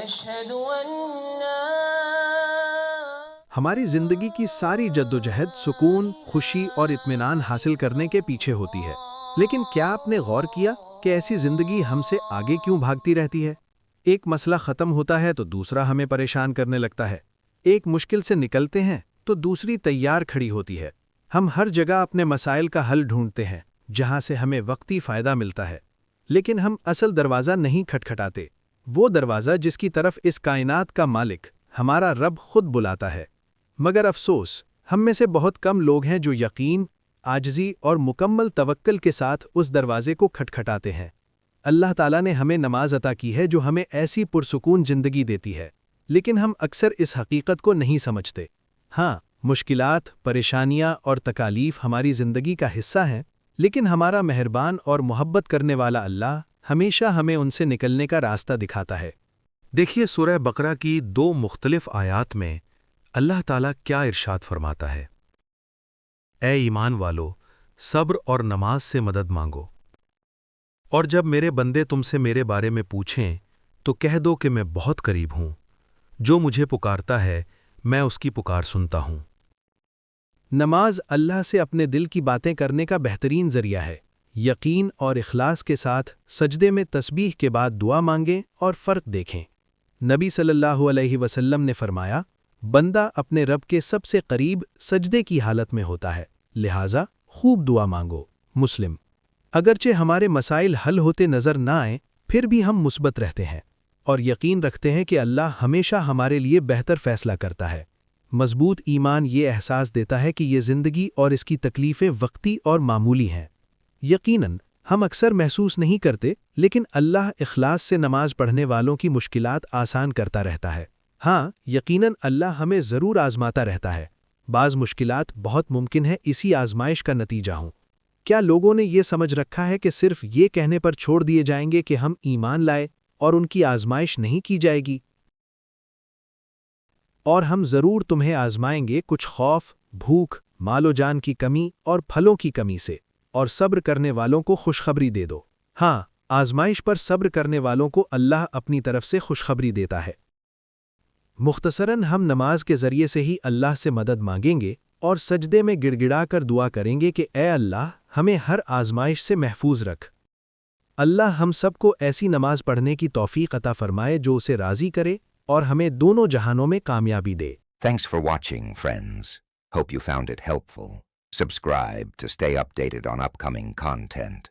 أشهد أن ہماری زندگی کی ساری جدوجہد سکون، خوشی اور اطمینان حاصل کرنے کے پیچھے ہوتی ہے، لیکن کیا آپ نے غور کیا کہ ایسی زندگی ہم سے آگے کیوں بھاگتی رہتی ہے؟ ایک مسئلہ ختم ہوتا ہے تو دوسرا ہمیں پریشان کرنے لگتا ہے، ایک مشکل سے نکلتے ہیں تو دوسری تیار کھڑی ہوتی ہے۔ ہم ہر جگہ اپنے مسائل کا حل ڈھونڈتے ہیں جہاں سے ہمیں وقتی فائدہ ملتا ہے، لیکن ہم اصل دروازہ نہیں کھٹکھٹاتے، وہ دروازہ جس کی طرف اس کائنات کا مالک ہمارا رب خود بلاتا ہے۔ مگر افسوس، ہم میں سے بہت کم لوگ ہیں جو یقین، عاجزی اور مکمل توکل کے ساتھ اس دروازے کو کھٹکھٹاتے ہیں۔ اللہ تعالیٰ نے ہمیں نماز عطا کی ہے جو ہمیں ایسی پرسکون زندگی دیتی ہے، لیکن ہم اکثر اس حقیقت کو نہیں سمجھتے۔ ہاں، مشکلات، پریشانیاں اور تکالیف ہماری زندگی کا حصہ ہیں، لیکن ہمارا مہربان اور محبت کرنے والا اللہ ہمیشہ ہمیں ان سے نکلنے کا راستہ دکھاتا ہے۔ دیکھیے سورہ بقرہ کی 2 مختلف آیات میں اللہ تعالیٰ کیا ارشاد فرماتا ہے۔ اے ایمان والو، صبر اور نماز سے مدد مانگو، اور جب میرے بندے تم سے میرے بارے میں پوچھیں تو کہہ دو کہ میں بہت قریب ہوں، جو مجھے پکارتا ہے میں اس کی پکار سنتا ہوں۔ نماز اللہ سے اپنے دل کی باتیں کرنے کا بہترین ذریعہ ہے۔ یقین اور اخلاص کے ساتھ سجدے میں تسبیح کے بعد دعا مانگیں اور فرق دیکھیں۔ نبی صلی اللہ علیہ وسلم نے فرمایا، بندہ اپنے رب کے سب سے قریب سجدے کی حالت میں ہوتا ہے، لہٰذا خوب دعا مانگو۔ مسلم۔ اگرچہ ہمارے مسائل حل ہوتے نظر نہ آئیں، پھر بھی ہم مثبت رہتے ہیں اور یقین رکھتے ہیں کہ اللہ ہمیشہ ہمارے لیے بہتر فیصلہ کرتا ہے۔ مضبوط ایمان یہ احساس دیتا ہے کہ یہ زندگی اور اس کی تکلیفیں وقتی اور معمولی ہیں۔ یقیناً ہم اکثر محسوس نہیں کرتے، لیکن اللہ اخلاص سے نماز پڑھنے والوں کی مشکلات آسان کرتا رہتا ہے۔ ہاں، یقیناً اللہ ہمیں ضرور آزماتا رہتا ہے۔ بعض مشکلات بہت ممکن ہے اسی آزمائش کا نتیجہ ہوں۔ کیا لوگوں نے یہ سمجھ رکھا ہے کہ صرف یہ کہنے پر چھوڑ دیے جائیں گے کہ ہم ایمان لائے اور ان کی آزمائش نہیں کی جائے گی؟ اور ہم ضرور تمہیں آزمائیں گے کچھ خوف، بھوک، مال و جان کی کمی اور پھلوں کی کمی سے، اور صبر کرنے والوں کو خوشخبری دے دو۔ ہاں، آزمائش پر صبر کرنے والوں کو اللہ اپنی طرف سے خوشخبری دیتا ہے۔ مختصراً ہم نماز کے ذریعے سے ہی اللہ سے مدد مانگیں گے اور سجدے میں گڑ گڑا کر دعا کریں گے کہ اے اللہ ہمیں ہر آزمائش سے محفوظ رکھ۔ اللہ ہم سب کو ایسی نماز پڑھنے کی توفیق عطا فرمائے جو اسے راضی کرے اور ہمیں دونوں جہانوں میں کامیابی دے۔ Thanks for watching, friends. Hope you found it helpful. Subscribe to stay updated on upcoming content.